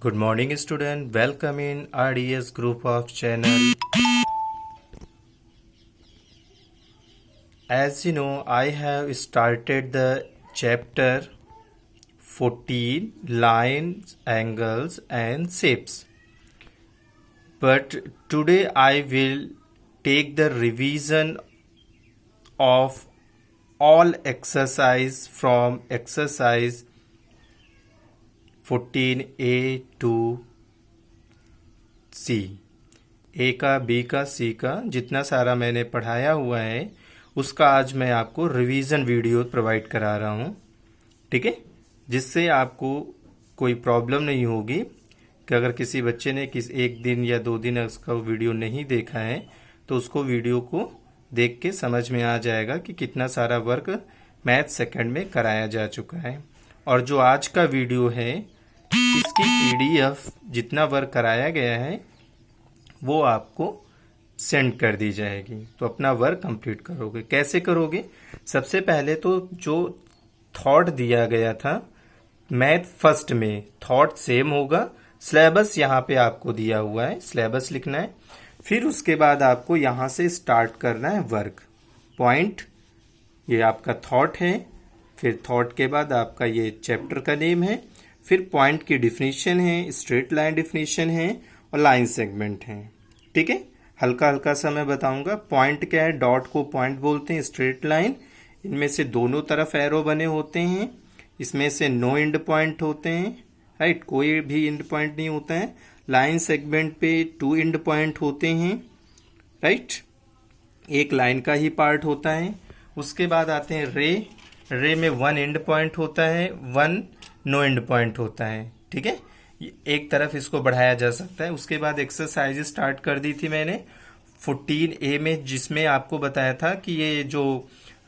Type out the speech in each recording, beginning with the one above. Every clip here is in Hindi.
Good morning student, welcome in RDS group of channel. As you know, I have started the chapter 14 lines, angles and shapes. But today I will take the revision of all exercise from exercise 14A to C। ए का, बी का, सी का जितना सारा मैंने पढ़ाया हुआ है उसका आज मैं आपको रिवीजन वीडियो प्रोवाइड करा रहा हूँ, ठीक है। जिससे आपको कोई प्रॉब्लम नहीं होगी कि अगर किसी बच्चे ने एक दिन या 2 दिन उसका वीडियो नहीं देखा है तो उसको वीडियो को देख के समझ में आ जाएगा कि कितना सारा वर्क मैथ सेकंड में कराया जा चुका है। और जो आज का वीडियो है इसकी PDF जितना वर्क कराया गया है वो आपको सेंड कर दी जाएगी, तो अपना वर्क कंप्लीट करोगे। कैसे करोगे? सबसे पहले तो जो थॉट दिया गया था मैथ फर्स्ट में थॉट सेम होगा। सिलेबस यहाँ पे आपको दिया हुआ है, सिलेबस लिखना है। फिर उसके बाद आपको यहाँ से स्टार्ट करना है वर्क पॉइंट। ये आपका थॉट है, फिर थॉट के बाद आपका ये चैप्टर का नेम है, फिर पॉइंट की डिफिनीशन है, स्ट्रेट लाइन डिफिनीशन है और लाइन सेगमेंट है, ठीक है। हल्का हल्का सा मैं बताऊंगा। पॉइंट क्या है? डॉट को पॉइंट बोलते हैं, स्ट्रेट लाइन इनमें से दोनों तरफ एरो बने होते हैं, इसमें से नो एंड पॉइंट होते हैं, राइट, कोई भी एंड पॉइंट नहीं होता है। लाइन सेगमेंट पे 2 एंड पॉइंट होते हैं, राइट, एक लाइन का ही पार्ट होता है। उसके बाद आते हैं रे में 1 एंड पॉइंट होता है, 1 नो एंड पॉइंट होता है, ठीक है। एक तरफ इसको बढ़ाया जा सकता है। उसके बाद एक्सरसाइज स्टार्ट कर दी थी मैंने 14A में, जिसमें आपको बताया था कि ये जो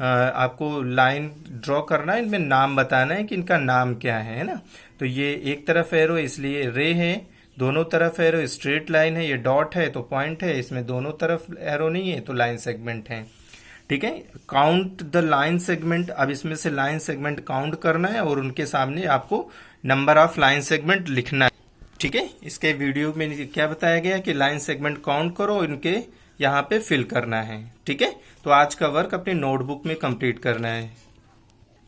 आपको लाइन ड्रॉ करना है, इनमें नाम बताना है कि इनका नाम क्या है ना। तो ये एक तरफ एरो इसलिए रे है, दोनों तरफ एरो, स्ट्रेट लाइन है, ये डॉट है तो पॉइंट है, इसमें दोनों तरफ एरो नहीं है तो लाइन सेगमेंट है, ठीक है। काउंट द लाइन सेगमेंट, अब इसमें से लाइन सेगमेंट काउंट करना है और उनके सामने आपको नंबर ऑफ लाइन सेगमेंट लिखना है, ठीक है। इसके वीडियो में क्या बताया गया कि लाइन सेगमेंट काउंट करो, इनके यहाँ पे फिल करना है, ठीक है। तो आज का वर्क अपनी नोटबुक में कंप्लीट करना है,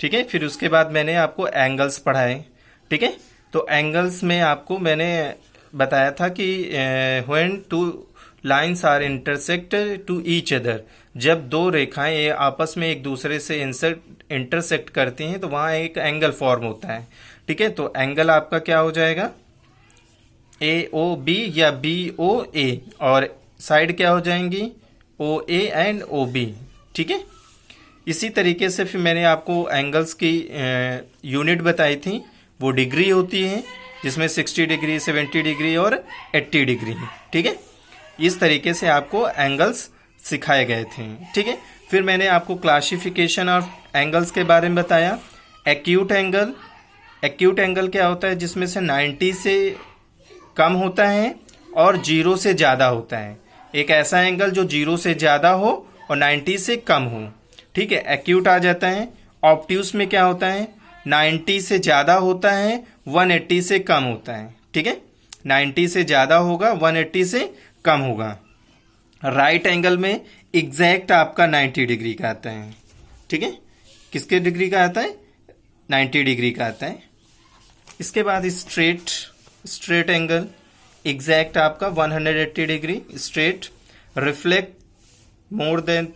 ठीक है। फिर उसके बाद मैंने आपको एंगल्स पढ़ाए, ठीक है। तो एंगल्स में आपको मैंने बताया था कि when two lines are intersect to each other, जब दो रेखाएं ये आपस में एक दूसरे से इंटरसेक्ट करती हैं तो वहां एक एंगल फॉर्म होता है, ठीक है। तो एंगल आपका क्या हो जाएगा? AOB या BOA, और साइड क्या हो जाएंगी? OA एंड OB, ठीक है। इसी तरीके से फिर मैंने आपको एंगल्स की यूनिट बताई थी, वो डिग्री होती है, जिसमें 60 डिग्री, 70 डिग्री और 80 डिग्री, ठीक है। इस तरीके से आपको एंगल्स सिखाए गए थे, ठीक है। फिर मैंने आपको क्लासिफिकेशन ऑफ एंगल्स के बारे में बताया। एक्यूट एंगल क्या होता है? जिसमें से 90 से कम होता है और 0 से ज़्यादा होता है। एक ऐसा एंगल जो 0 से ज़्यादा हो और 90 से कम हो, ठीक है, एक्यूट आ जाता है। ऑब्ट्यूस में क्या होता है? 90 से ज़्यादा होता है, 180 से कम होता है, ठीक है। 90 से ज़्यादा होगा, 180 से कम होगा। राइट एंगल में एग्जैक्ट आपका 90 डिग्री का आता है, ठीक है। किसके डिग्री का आता है? 90 डिग्री का आता है। इसके बाद स्ट्रेट एंगल एग्जैक्ट आपका 180 degree straight, reflect more than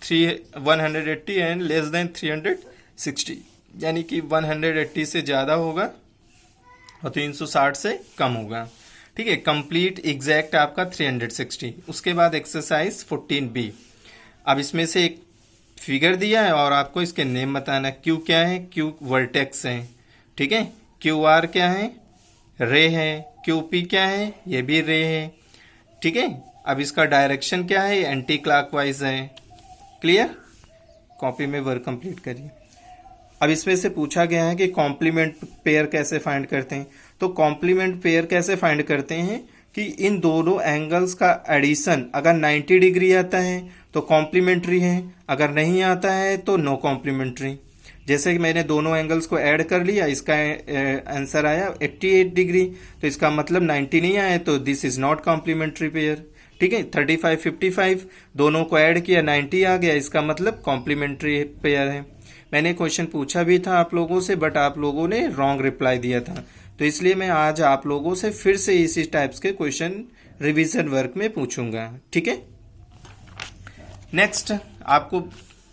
180 and less than 360, यानी कि 180 से ज़्यादा होगा और 360 से कम होगा, ठीक है। कंप्लीट एग्जैक्ट आपका 360। उसके बाद एक्सरसाइज 14B। अब इसमें से एक फिगर दिया है और आपको इसके नेम बताना। क्यू क्या है? क्यू वर्टेक्स है, ठीक है। QR क्या है? रे है। QP क्या है? ये भी रे है, ठीक है। अब इसका डायरेक्शन क्या है? एंटी क्लॉकवाइज है। क्लियर? कॉपी में वर्क कंप्लीट करिए। अब इसमें से पूछा गया है कि कॉम्प्लीमेंट पेयर कैसे फाइंड करते हैं। तो कॉम्प्लीमेंट पेयर कैसे फाइंड करते हैं कि इन दोनों एंगल्स का एडिशन अगर 90 डिग्री आता है तो कॉम्प्लीमेंट्री है, अगर नहीं आता है तो नो कॉम्प्लीमेंट्री, जैसे कि मैंने दोनों एंगल्स को ऐड कर लिया, इसका आंसर आया 88 डिग्री, तो इसका मतलब 90 नहीं आया, तो this is not complementary pair. ठीक है, 35 55 दोनों को ऐड किया 90 आ गया, इसका मतलब कॉम्प्लीमेंट्री पेयर है। मैंने क्वेश्चन पूछा भी था आप लोगों से, बट आप लोगों ने रॉन्ग रिप्लाई दिया था, तो इसलिए मैं आज आप लोगों से फिर से इसी टाइप्स के क्वेश्चन रिवीजन वर्क में पूछूंगा। ठीक है, नेक्स्ट आपको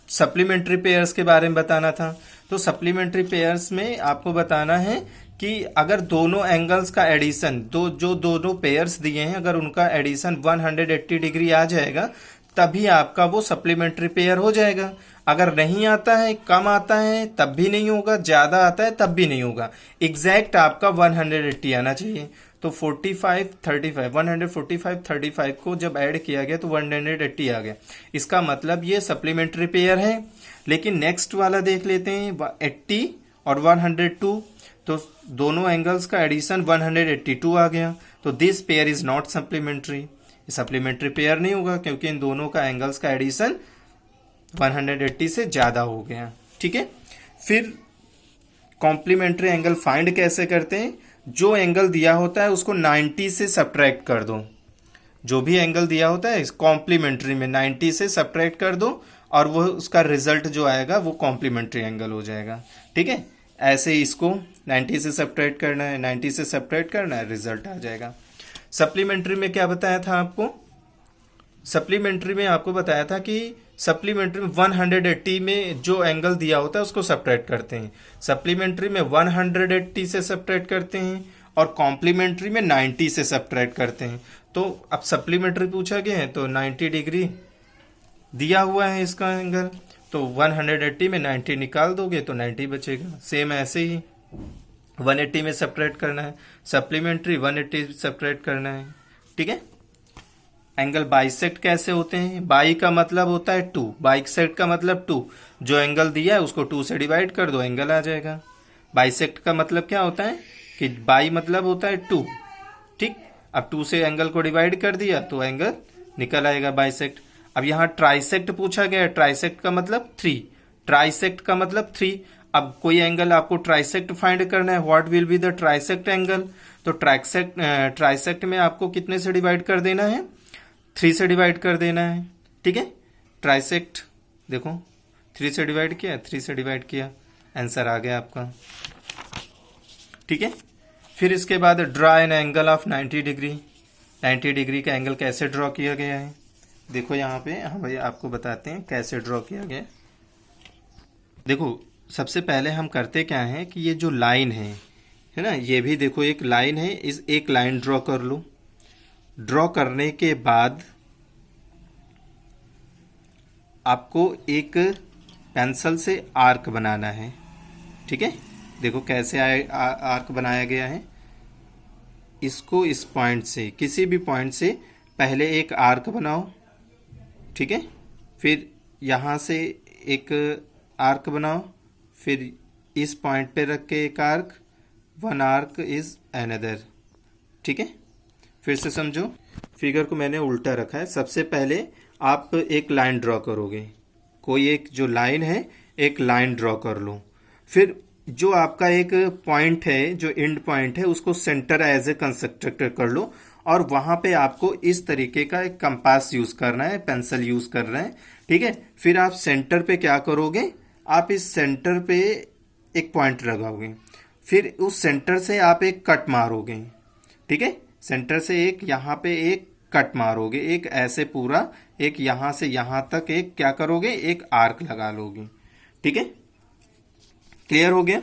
सप्लीमेंट्री पेयर्स के बारे में बताना था। तो सप्लीमेंट्री पेयर्स में आपको बताना है कि अगर दोनों एंगल्स का एडिशन, जो दोनों पेयर्स दिए हैं, अगर उनका एडिशन 180 डिग्री आ जाएगा तभी आपका वो सप्लीमेंट्री पेयर हो जाएगा। अगर नहीं आता है, कम आता है तब भी नहीं होगा, ज्यादा आता है तब भी नहीं होगा, एग्जैक्ट आपका 180 आना चाहिए। तो 45 35 145 35 को जब ऐड किया गया तो 180 आ गया, इसका मतलब ये सप्लीमेंट्री पेयर है। लेकिन नेक्स्ट वाला देख लेते हैं, 80 और 102, तो दोनों एंगल्स का एडिशन 182 आ गया, तो this pair is not supplementary, supplementary pair नहीं होगा क्योंकि इन दोनों का एंगल्स का एडिशन 180 से ज्यादा हो गया। ठीक है, फिर कॉम्प्लीमेंट्री एंगल फाइंड कैसे करते हैं, जो एंगल दिया होता है उसको 90 से सब्ट्रैक्ट कर दो, जो भी एंगल दिया होता है कॉम्प्लीमेंट्री में 90 से सब्ट्रैक्ट कर दो और वो उसका रिजल्ट जो आएगा वो कॉम्प्लीमेंट्री एंगल हो जाएगा। ठीक है, ऐसे ही इसको 90 से सब्ट्रैक्ट करना है, 90 से सब्ट्रैक्ट करना है, रिजल्ट आ जाएगा। सप्लीमेंट्री में क्या बताया था आपको, सप्लीमेंट्री में आपको बताया था कि सप्लीमेंट्री में 180 में जो एंगल दिया होता है उसको सब्ट्रैक्ट करते हैं, सप्लीमेंट्री में 180 से सब्ट्रैक्ट करते हैं और कॉम्प्लीमेंट्री में 90 से सब्ट्रैक्ट करते हैं। तो अब सप्लीमेंट्री पूछा गया है तो 90 डिग्री दिया हुआ है इसका एंगल, तो 180 में 90 निकाल दोगे तो 90 बचेगा। सेम ऐसे ही 180 में सब्ट्रैक्ट करना है, सप्लीमेंट्री 180 सब्ट्रैक्ट करना है। ठीक है, एंगल बाइसेक्ट कैसे होते हैं, बाई का मतलब होता है 2, बाइसेक्ट का मतलब 2, जो एंगल दिया है उसको 2 से डिवाइड कर दो, एंगल आ जाएगा। बाइसेक्ट का मतलब क्या होता है कि बाई मतलब होता है 2, ठीक, अब 2 से एंगल को डिवाइड कर दिया तो एंगल निकल आएगा बाइसेक्ट। अब यहाँ ट्राइसेक्ट पूछा गया है, ट्राइसेक्ट का मतलब 3, ट्राइसेक्ट का मतलब 3। अब कोई एंगल आपको ट्राइसेक्ट फाइंड करना है, what will be the trisect angle, तो ट्राइसेक्ट में आपको कितने से डिवाइड कर देना है, 3 से डिवाइड कर देना है। ठीक है, ट्राइसेक्ट देखो 3 से डिवाइड किया, 3 से डिवाइड किया, आंसर आ गया आपका। ठीक है, फिर इसके बाद draw an angle of 90 degree, 90 degree का एंगल कैसे ड्रॉ किया गया है, देखो यहाँ पे, हाँ भाई आपको बताते हैं कैसे ड्रॉ किया गया। देखो सबसे पहले हम करते क्या है कि ये जो लाइन है ना, ये भी देखो एक लाइन है, इस एक लाइन ड्रॉ कर लो। ड्रॉ करने के बाद आपको एक पेंसिल से आर्क बनाना है। ठीक है, देखो कैसे आर्क बनाया गया है, इसको इस पॉइंट से, किसी भी पॉइंट से पहले एक आर्क बनाओ। ठीक है, फिर यहाँ से एक आर्क बनाओ, फिर इस पॉइंट पे रख के एक arc, one arc is another. ठीक है, फिर से समझो, फिगर को मैंने उल्टा रखा है। सबसे पहले आप एक लाइन ड्रॉ करोगे, कोई एक जो लाइन है एक लाइन ड्रॉ कर लो, फिर जो आपका एक पॉइंट है, जो एंड पॉइंट है, उसको सेंटर एज ए कंस्ट्रक्टर कर लो और वहां पे आपको इस तरीके का एक कंपास यूज करना है, पेंसिल यूज कर रहे हैं। ठीक है, फिर आप सेंटर पे क्या करोगे, आप इस सेंटर पे एक पॉइंट लगाओगे, फिर उस सेंटर से आप एक कट मारोगे। ठीक है, सेंटर से एक यहाँ पे एक कट मारोगे, एक ऐसे पूरा, एक यहाँ से यहाँ तक एक क्या करोगे, एक आर्क लगा लोगे। ठीक है, क्लियर हो गया।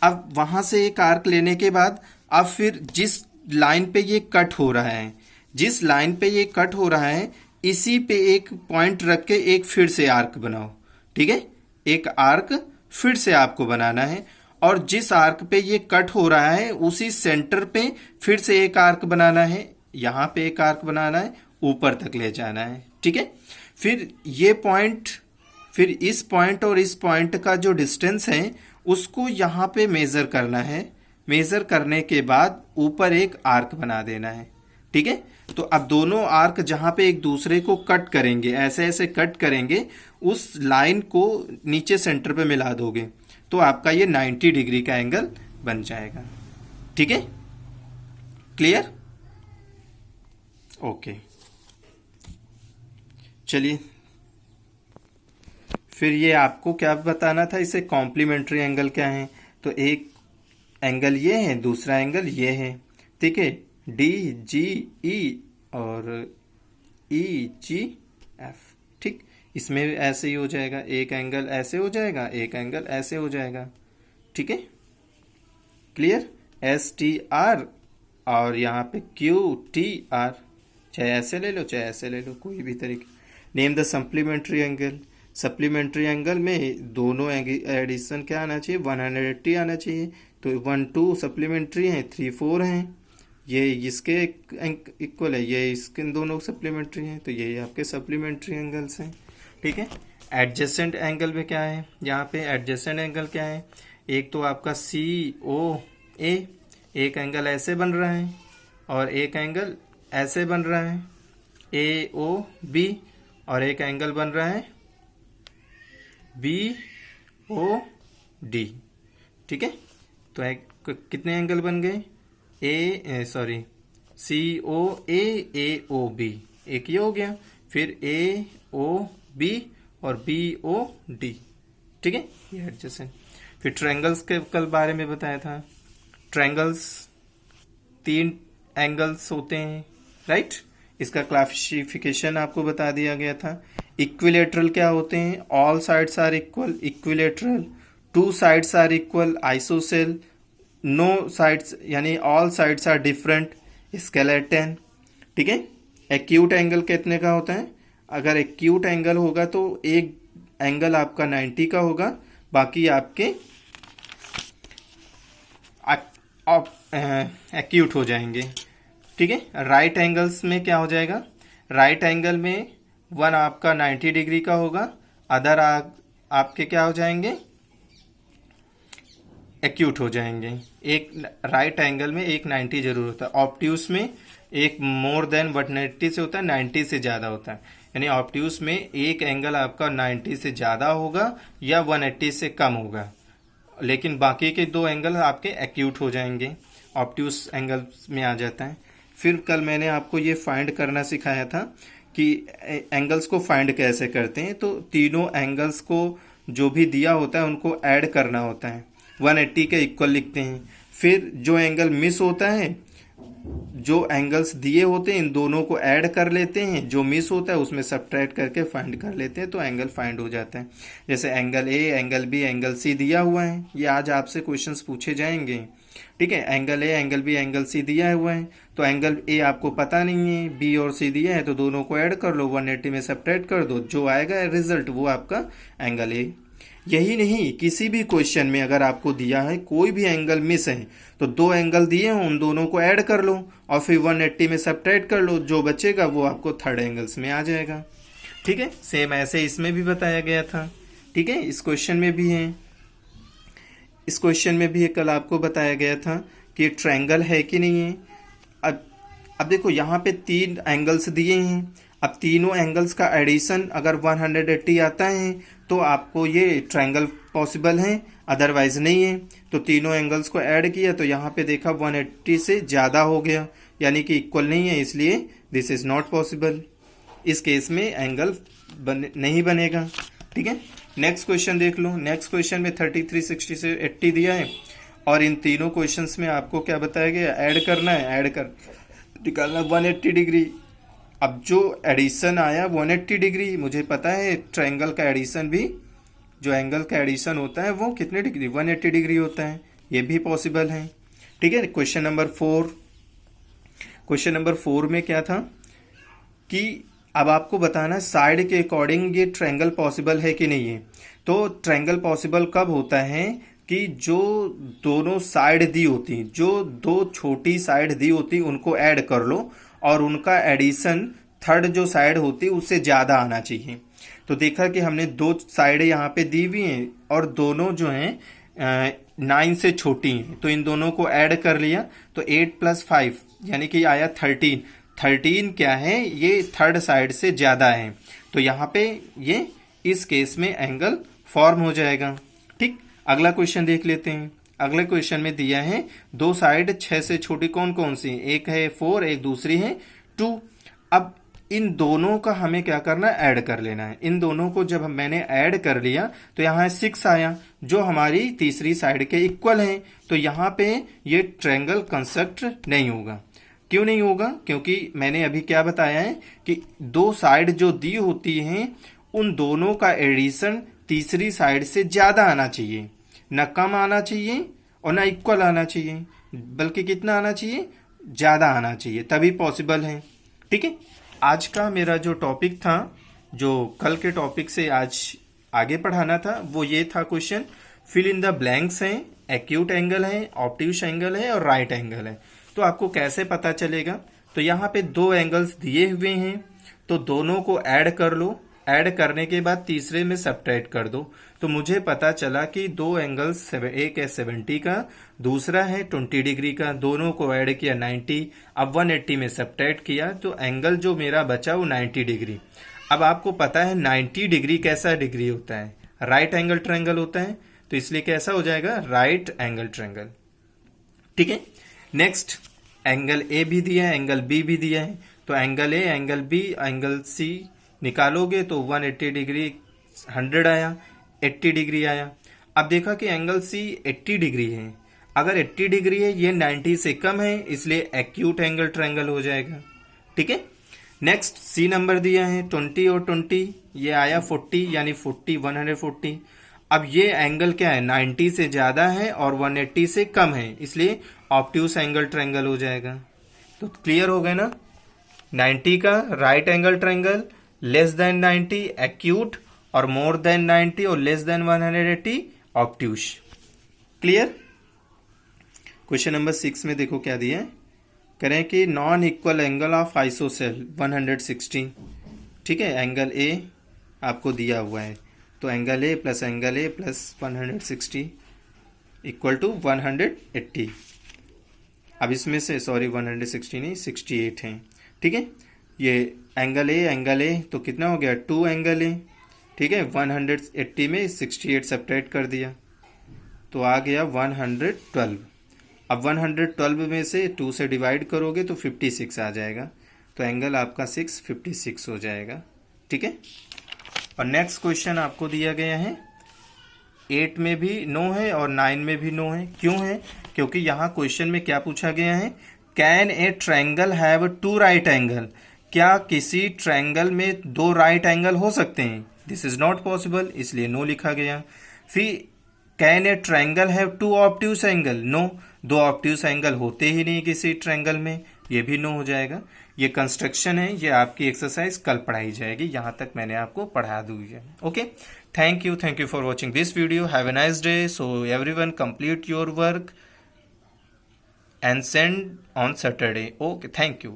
अब वहां से एक आर्क लेने के बाद अब फिर जिस लाइन पे ये कट हो रहा है, जिस लाइन पे ये कट हो रहा है, इसी पे एक पॉइंट रख के एक फिर से आर्क बनाओ। ठीक है, एक आर्क फिर से आपको बनाना है और जिस आर्क पे ये कट हो रहा है उसी सेंटर पे फिर से एक आर्क बनाना है, यहां पे एक आर्क बनाना है, ऊपर तक ले जाना है। ठीक है, फिर ये पॉइंट, फिर इस पॉइंट और इस पॉइंट का जो डिस्टेंस है उसको यहाँ पे मेजर करना है। मेजर करने के बाद ऊपर एक आर्क बना देना है। ठीक है, तो अब दोनों आर्क जहां पे एक दूसरे को कट करेंगे, ऐसे ऐसे कट करेंगे, उस लाइन को नीचे सेंटर पे मिला दोगे तो आपका ये 90 डिग्री का एंगल बन जाएगा। ठीक है, क्लियर? ओके, चलिए फिर ये आपको क्या बताना था, इसे कॉम्प्लीमेंट्री एंगल क्या है। तो एक एंगल ये है, दूसरा एंगल ये है। ठीक है, डी जी ई और ई जी एफ। ठीक, इसमें ऐसे ही हो जाएगा, एक एंगल ऐसे हो जाएगा, एक एंगल ऐसे हो जाएगा। ठीक है, क्लियर? एस टी आर और यहाँ पे क्यू टी आर, चाहे ऐसे ले लो चाहे ऐसे ले लो, कोई भी तरीके। Name the supplementary angle. Supplementary angle में दोनों एडिशन क्या आना चाहिए, 180 आना चाहिए। तो 1 2 सप्लीमेंट्री हैं, 3 4 हैं, ये इसके इक्वल है, ये इसके दोनों सप्लीमेंट्री हैं, तो ये आपके सप्लीमेंट्री एंगल्स हैं। ठीक है, एडजेसेंट एंगल में क्या है, यहाँ पे एडजेसेंट एंगल क्या है, एक तो आपका सी ओ ए, एक एंगल ऐसे बन रहा है और एक एंगल ऐसे बन रहा है, ए ओ बी, और एक एंगल बन रहा है बी ओ डी। ठीक है, तो कितने एंगल बन गए, सॉरी सी ओ ए ओ बी, एक ये हो गया, फिर ए ओ बी और बी ओ डी। ठीक है, ये एडजेसेंट। फिर ट्रायंगल्स के कल बारे में बताया था, ट्रायंगल्स 3 एंगल्स होते हैं, राइट? इसका क्लासिफिकेशन आपको बता दिया गया था। इक्विलेटरल क्या होते हैं, all sides are equal, equilateral. 2 sides are equal, isosceles. No sides यानी all sides are different, skeleton. ठीक है, एक्यूट एंगल कितने का होता है, अगर एक्यूट एंगल होगा तो एक एंगल आपका 90 का होगा, बाकी आपके एक्यूट हो जाएंगे। ठीक है, राइट एंगल्स में क्या हो जाएगा, राइट एंगल में 1 आपका 90 डिग्री का होगा, अदर आपके क्या हो जाएंगे, एक्यूट हो जाएंगे। एक राइट एंगल में एक 90 जरूर होता है, ऑब्ट्यूस में एक मोर देन 180 से होता है, 90 से ज़्यादा होता है, यानी ऑब्ट्यूस में एक एंगल आपका 90 से ज़्यादा होगा या 180 से कम होगा, लेकिन बाकी के 2 एंगल आपके एक्यूट हो जाएंगे, ऑब्ट्यूस एंगल में आ जाता है। फिर कल मैंने आपको ये फाइंड करना सिखाया था कि एंगल्स को फाइंड कैसे करते हैं। तो तीनों एंगल्स को जो भी दिया होता है उनको ऐड करना होता है, 180 के इक्वल लिखते हैं। फिर जो एंगल मिस होता है, जो एंगल्स दिए होते हैं इन दोनों को ऐड कर लेते हैं, जो मिस होता है उसमें सब्ट्रैक्ट करके फाइंड कर लेते हैं, तो एंगल फाइंड हो जाता है। जैसे angle A, angle B, angle C दिया हुआ है, ये आज आपसे क्वेश्चंस पूछे जाएंगे। ठीक है, angle A, angle B, angle C दिया हुआ है, तो एंगल ए आपको पता नहीं है, बी और सी दिया है, तो दोनों को ऐड कर लो, 180 में सब्ट्रैक्ट कर दो, जो आएगा रिजल्ट वो आपका एंगल ए। यही नहीं, किसी भी क्वेश्चन में अगर आपको दिया है कोई भी एंगल मिस है तो 2 एंगल दिए हो, उन दोनों को ऐड कर लो और फिर 180 में सब्ट्रैक्ट कर लो, जो बचेगा वो आपको थर्ड एंगल्स में आ जाएगा। ठीक है, सेम ऐसे इसमें भी बताया गया था। ठीक है, इस क्वेश्चन में भी है, इस क्वेश्चन में भी कल आपको बताया गया था कि ट्रायंगल है कि नहीं है। अब देखो यहाँ पे 3 एंगल्स दिए हैं, अब तीनों एंगल्स का एडिशन अगर 180 आता है तो आपको ये ट्रायंगल पॉसिबल है, अदरवाइज नहीं है। तो तीनों एंगल्स को ऐड किया तो यहाँ पे देखा 180 से ज़्यादा हो गया, यानी कि इक्वल नहीं है, इसलिए दिस इज़ नॉट पॉसिबल। इस केस में एंगल नहीं बनेगा। ठीक है, नेक्स्ट क्वेश्चन देख लो। नेक्स्ट क्वेश्चन में 33, 60 से 80 दिया है और इन तीनों क्वेश्चंस में आपको क्या बताया गया, ऐड करना है, ऐड कर निकालना 180 डिग्री। अब जो एडिशन आया 180 डिग्री, मुझे पता है ट्रायंगल का एडिशन भी, जो एंगल का एडिशन होता है वो कितने डिग्री, 180 डिग्री होता है, ये भी पॉसिबल है। ठीक है, क्वेश्चन नंबर 4, क्वेश्चन नंबर 4 में क्या था कि अब आपको बताना है साइड के अकॉर्डिंग ये ट्रायंगल पॉसिबल है कि नहीं है। तो ट्रायंगल पॉसिबल कब होता है कि जो दोनों साइड दी होती, जो 2 छोटी साइड दी होती उनको ऐड कर लो और उनका एडिशन थर्ड जो साइड होती है उससे ज़्यादा आना चाहिए। तो देखा कि हमने 2 साइड यहाँ पे दी हुई हैं और दोनों जो हैं 9 से छोटी हैं, तो इन दोनों को ऐड कर लिया तो 8 + 5 यानी कि आया 13। 13 क्या है, ये थर्ड साइड से ज्यादा है, तो यहाँ पे ये इस केस में एंगल फॉर्म हो जाएगा। ठीक, अगला क्वेश्चन देख लेते हैं। अगले क्वेश्चन में दिया है दो साइड 6 से छोटी कौन कौन सी, एक है 4, एक दूसरी है 2। अब इन दोनों का हमें क्या करना है, ऐड कर लेना है। इन दोनों को जब मैंने ऐड कर लिया तो यहाँ 6 आया, जो हमारी तीसरी साइड के इक्वल है। तो यहाँ पे ये ट्रायंगल कंस्ट्रक्ट नहीं होगा। क्यों नहीं होगा? क्योंकि मैंने अभी क्या बताया है कि दो साइड जो दी होती हैं उन दोनों का एडिशन तीसरी साइड से ज्यादा आना चाहिए, न कम आना चाहिए और न इक्वल आना चाहिए, बल्कि कितना आना चाहिए, ज्यादा आना चाहिए, तभी पॉसिबल है। ठीक है, आज का मेरा जो टॉपिक था, जो कल के टॉपिक से आज आगे पढ़ाना था, वो ये था question fill in the blanks हैं, एक्यूट एंगल है, ऑब्ट्यूस एंगल है और राइट एंगल है। तो आपको कैसे पता चलेगा? तो यहाँ पे दो एंगल्स दिए हुए हैं, तो दोनों को ऐड कर लो। ऐड करने के बाद तीसरे में सब्ट्रैक्ट कर दो। तो मुझे पता चला कि दो एंगल्स, एक है 70 का, दूसरा है 20 डिग्री का, दोनों को ऐड किया 90। अब 180 में सब्ट्रैक्ट किया तो एंगल जो मेरा बचा वो 90 डिग्री। अब आपको पता है 90 डिग्री कैसा डिग्री होता है, राइट एंगल ट्रायंगल होता है, तो इसलिए कैसा हो जाएगा, राइट एंगल ट्रायंगल। ठीक है, नेक्स्ट एंगल ए भी दिया है, एंगल बी भी दिया है। तो angle A, angle B, angle C निकालोगे तो 180 डिग्री 100 आया, 80 डिग्री आया। अब देखा कि एंगल सी 80 डिग्री है, अगर 80 डिग्री है ये 90 से कम है, इसलिए एक्यूट एंगल ट्रायंगल हो जाएगा। ठीक है, नेक्स्ट सी नंबर दिया है 20 और 20, ये आया 40, यानी 40 140। अब ये एंगल क्या है, 90 से ज्यादा है और 180 से कम है, इसलिए ऑब्ट्यूस एंगल ट्रायंगल हो जाएगा। तो क्लियर हो गया ना, 90 का right angle triangle, less than 90 acute, और मोर देन 90 और less than 180 obtuse. Clear. Question number 6 में देखो क्या दिया है, करें कि non equal angle of ISOCELL 160। ठीक है, एंगल ए आपको दिया हुआ है, तो angle A plus 160 equal to 180। अब इसमें से 160 नहीं 68 है। ठीक है, ये एंगल ए तो कितना हो गया, 2 एंगल ए। ठीक है, 180 में 68 सब्ट्रैक्ट कर दिया तो आ गया 112। अब 112 में से 2 से डिवाइड करोगे तो 56 आ जाएगा, तो एंगल आपका 656 हो जाएगा। ठीक है, और नेक्स्ट क्वेश्चन आपको दिया गया है 8 में भी नो है और 9 में भी नो है। क्यों है? क्योंकि यहाँ क्वेश्चन में क्या पूछा गया है, can a triangle have 2 right angle, क्या किसी ट्रायंगल में 2 राइट एंगल हो सकते हैं? दिस इज नॉट पॉसिबल, इसलिए नो लिखा गया। फिर can a triangle have 2 obtuse angle, no, 2 obtuse angle होते ही नहीं किसी ट्रायंगल में, ये भी नो हो जाएगा। ये कंस्ट्रक्शन है, ये आपकी एक्सरसाइज कल पढ़ाई जाएगी, यहाँ तक मैंने आपको पढ़ा दी है। Okay, thank you for watching this video, have a nice day. So everyone complete your work and send on Saturday. Okay, thank you.